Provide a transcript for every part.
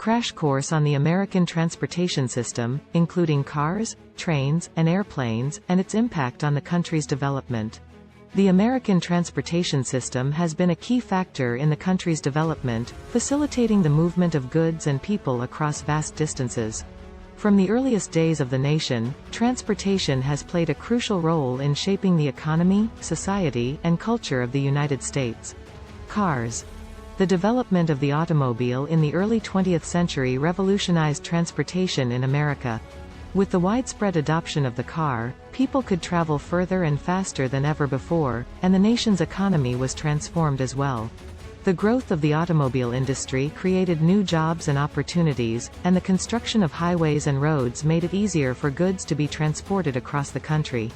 Crash course on the American transportation system, including cars, trains, and airplanes, and its impact on the country's development. The American transportation system has been a key factor in the country's development, facilitating the movement of goods and people across vast distances. From the earliest days of the nation, transportation has played a crucial role in shaping the economy, society, and culture of the United States. Cars. The development of the automobile in the early 20th century revolutionized transportation in America. With the widespread adoption of the car, people could travel further and faster than ever before, and the nation's economy was transformed as well. The growth of the automobile industry created new jobs and opportunities, and the construction of highways and roads made it easier for goods to be transported across the country.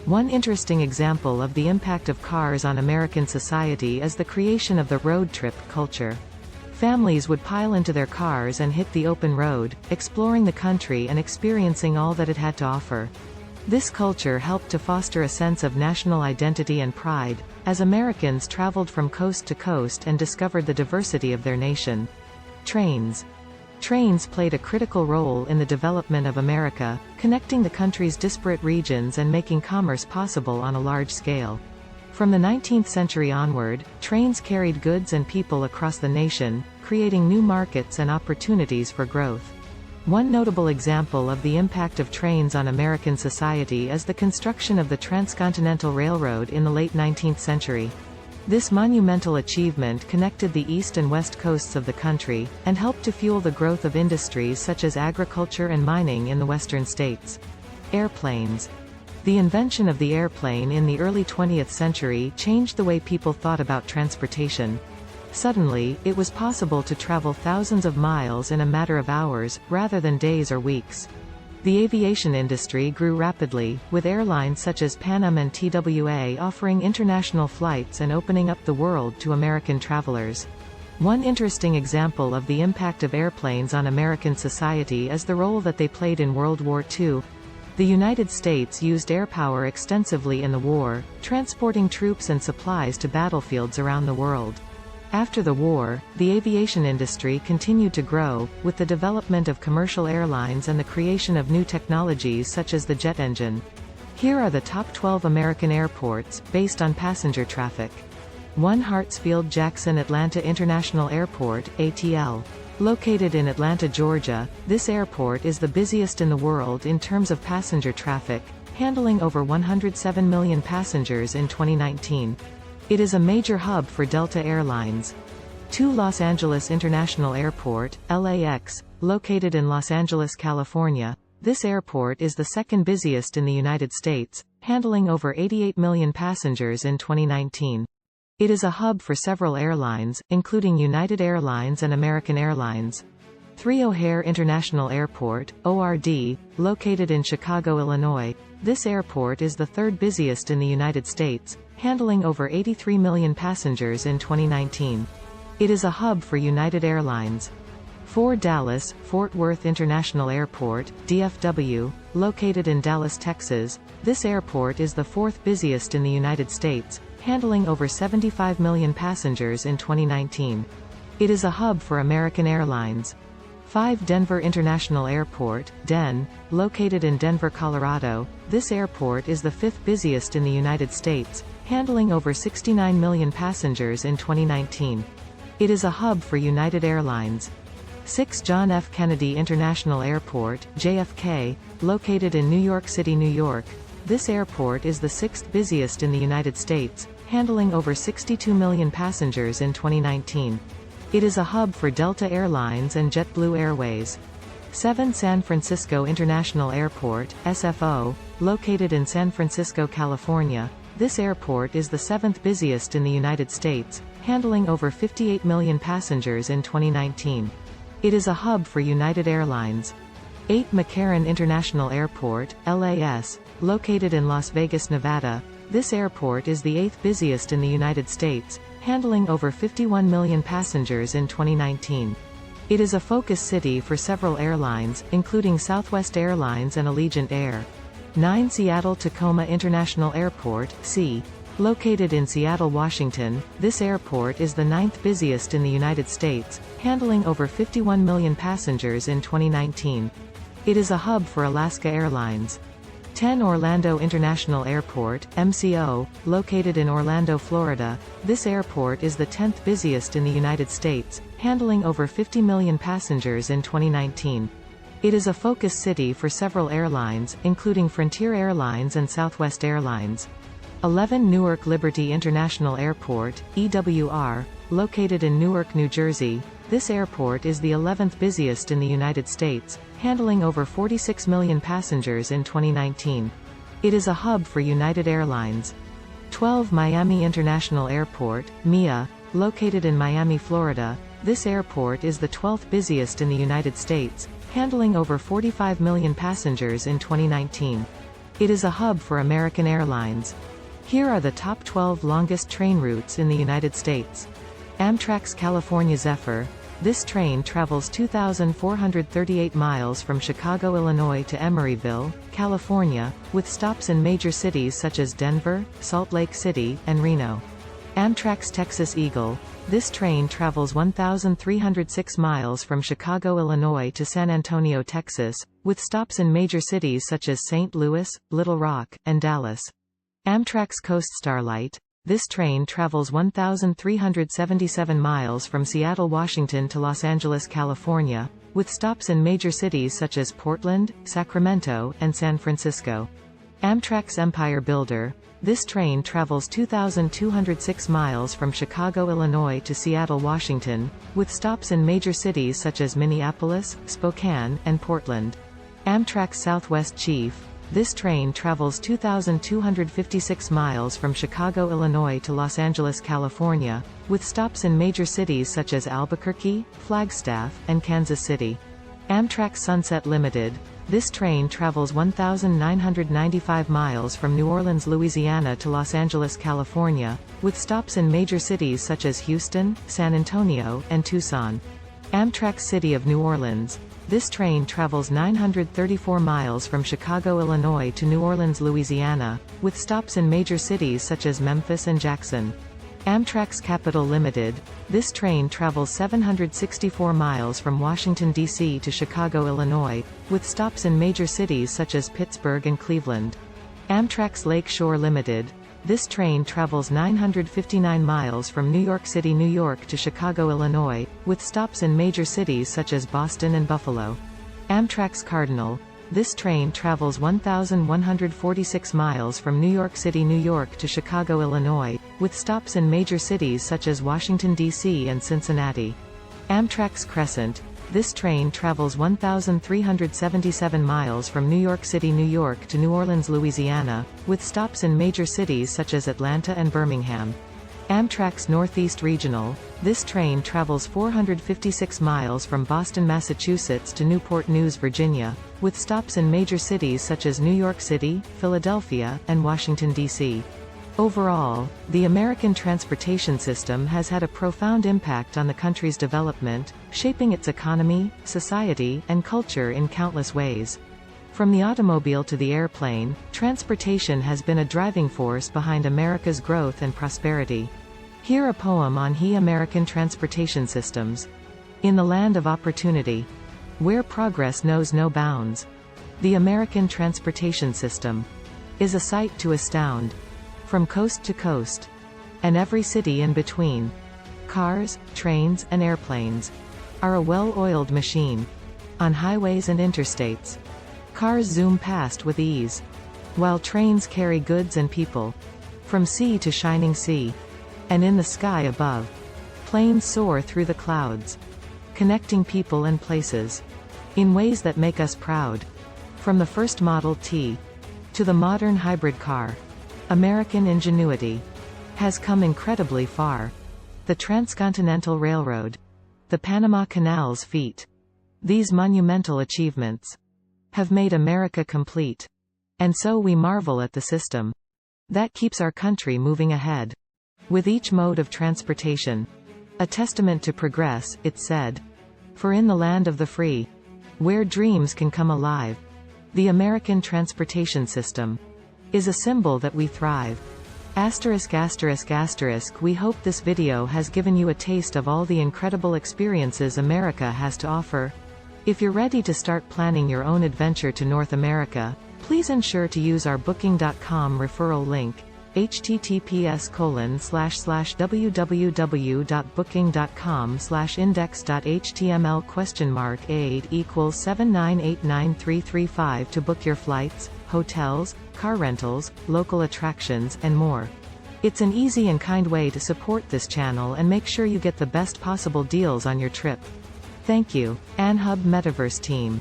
One interesting example of the impact of cars on American society is the creation of the road trip culture. Families would pile into their cars and hit the open road, exploring the country and experiencing all that it had to offer. This culture helped to foster a sense of national identity and pride, as Americans traveled from coast to coast and discovered the diversity of their nation. Trains. Trains played a critical role in the development of America, connecting the country's disparate regions and making commerce possible on a large scale. From the 19th century onward, trains carried goods and people across the nation, creating new markets and opportunities for growth. One notable example of the impact of trains on American society is the construction of the Transcontinental Railroad in the late 19th century. This monumental achievement connected the east and west coasts of the country, and helped to fuel the growth of industries such as agriculture and mining in the western states. Airplanes. The invention of the airplane in the early 20th century changed the way people thought about transportation. Suddenly, it was possible to travel thousands of miles in a matter of hours, rather than days or weeks. The aviation industry grew rapidly, with airlines such as Pan Am and TWA offering international flights and opening up the world to American travelers. One interesting example of the impact of airplanes on American society is the role that they played in World War II. The United States used air power extensively in the war, transporting troops and supplies to battlefields around the world. After the war, the aviation industry continued to grow, with the development of commercial airlines and the creation of new technologies such as the jet engine. Here are the top 12 American airports, based on passenger traffic. 1. Hartsfield-Jackson Atlanta International Airport, ATL. Located in Atlanta, Georgia, this airport is the busiest in the world in terms of passenger traffic, handling over 107 million passengers in 2019. It is a major hub for Delta Airlines. 2. Los Angeles International Airport, LAX, located in Los Angeles, California. This airport is the second busiest in the United States, handling over 88 million passengers in 2019. It is a hub for several airlines, including United Airlines and American Airlines. 3. O'Hare International Airport, ORD, located in Chicago, Illinois. This airport is the third busiest in the United States, handling over 83 million passengers in 2019. It is a hub for United Airlines. 4. Dallas, Fort Worth International Airport, DFW, located in Dallas, Texas. This airport is the fourth busiest in the United States, handling over 75 million passengers in 2019. It is a hub for American Airlines. 5. Denver International Airport, DEN, located in Denver, Colorado. This airport is the fifth busiest in the United States, handling over 69 million passengers in 2019. It is a hub for United Airlines. 6. John F. Kennedy International Airport, JFK, located in New York City, New York. This airport is the sixth busiest in the United States, handling over 62 million passengers in 2019. It is a hub for Delta Airlines and JetBlue Airways. 7. San Francisco International Airport, SFO, located in San Francisco, California. This airport is the seventh busiest in the United States, handling over 58 million passengers in 2019. It is a hub for United Airlines. 8. McCarran International Airport, LAS, located in Las Vegas, Nevada. This airport is the eighth busiest in the United States, handling over 51 million passengers in 2019. It is a focus city for several airlines, including Southwest Airlines and Allegiant Air. 9. Seattle Tacoma International Airport, SEA, Located in Seattle, Washington, this airport is the 9th busiest in the United States, handling over 51 million passengers in 2019. It is a hub for Alaska Airlines. 10 Orlando International Airport, MCO, located in Orlando, Florida, this airport is the 10th busiest in the United States, handling over 50 million passengers in 2019. It is a focus city for several airlines, including Frontier Airlines and Southwest Airlines. 11 Newark Liberty International Airport, EWR, located in Newark, New Jersey, this airport is the 11th busiest in the United States, handling over 46 million passengers in 2019. It is a hub for United Airlines. 12 Miami International Airport, MIA, located in Miami, Florida, this airport is the 12th busiest in the United States, handling over 45 million passengers in 2019. It is a hub for American Airlines. Here are the top 12 longest train routes in the United States. Amtrak's California Zephyr. This train travels 2,438 miles from Chicago, Illinois to Emeryville, California, with stops in major cities such as Denver, Salt Lake City, and Reno. Amtrak's Texas Eagle. This train travels 1,306 miles from Chicago, Illinois to San Antonio, Texas, with stops in major cities such as St. Louis, Little Rock, and Dallas. Amtrak's Coast Starlight. This train travels 1,377 miles from Seattle, Washington to Los Angeles, California, with stops in major cities such as Portland, Sacramento, and San Francisco. Amtrak's Empire Builder. This train travels 2,206 miles from Chicago, Illinois to Seattle, Washington, with stops in major cities such as Minneapolis, Spokane, and Portland. Amtrak's Southwest Chief. This train travels 2,256 miles from Chicago, Illinois to Los Angeles, California, with stops in major cities such as Albuquerque, Flagstaff, and Kansas City. Amtrak Sunset Limited. This train travels 1,995 miles from New Orleans, Louisiana to Los Angeles, California, with stops in major cities such as Houston, San Antonio, and Tucson. Amtrak City of New Orleans. This train travels 934 miles from Chicago, Illinois to New Orleans, Louisiana, with stops in major cities such as Memphis and Jackson. Amtrak's Capital Limited. This train travels 764 miles from Washington, D.C. to Chicago, Illinois, with stops in major cities such as Pittsburgh and Cleveland. Amtrak's Lake Shore Limited. This train travels 959 miles from New York City, New York to Chicago, Illinois, with stops in major cities such as Boston and Buffalo. Amtrak's Cardinal. This train travels 1,146 miles from New York City, New York to Chicago, Illinois, with stops in major cities such as Washington, D.C. and Cincinnati. Amtrak's Crescent. This train travels 1,377 miles from New York City, New York to New Orleans, Louisiana, with stops in major cities such as Atlanta and Birmingham. Amtrak's Northeast Regional. This train travels 456 miles from Boston, Massachusetts to Newport News, Virginia, with stops in major cities such as New York City, Philadelphia, and Washington, D.C. Overall, the American transportation system has had a profound impact on the country's development, shaping its economy, society, and culture in countless ways. From the automobile to the airplane, transportation has been a driving force behind America's growth and prosperity. Hear a poem on American transportation systems. In the land of opportunity, where progress knows no bounds, the American transportation system is a sight to astound. From coast to coast, and every city in between, cars, trains, and airplanes are a well-oiled machine. On highways and interstates, cars zoom past with ease, while trains carry goods and people from sea to shining sea. And in the sky above, planes soar through the clouds, connecting people and places in ways that make us proud. From the first Model T to the modern hybrid car, American ingenuity has come incredibly far. The Transcontinental Railroad, the Panama Canal's feat. These monumental achievements have made America complete. And so we marvel at the system that keeps our country moving ahead. With each mode of transportation, a testament to progress, it's said. For in the land of the free, where dreams can come alive, the American transportation system is a symbol that we thrive. *****. We hope this video has given you a taste of all the incredible experiences America has to offer. If you're ready to start planning your own adventure to North America, please ensure to use our Booking.com referral link, https://www.booking.com/index.html?8 equals 7989335 to book your flights, hotels, car rentals, local attractions, and more. It's an easy and kind way to support this channel and make sure you get the best possible deals on your trip. Thank you, AnHub Metaverse team.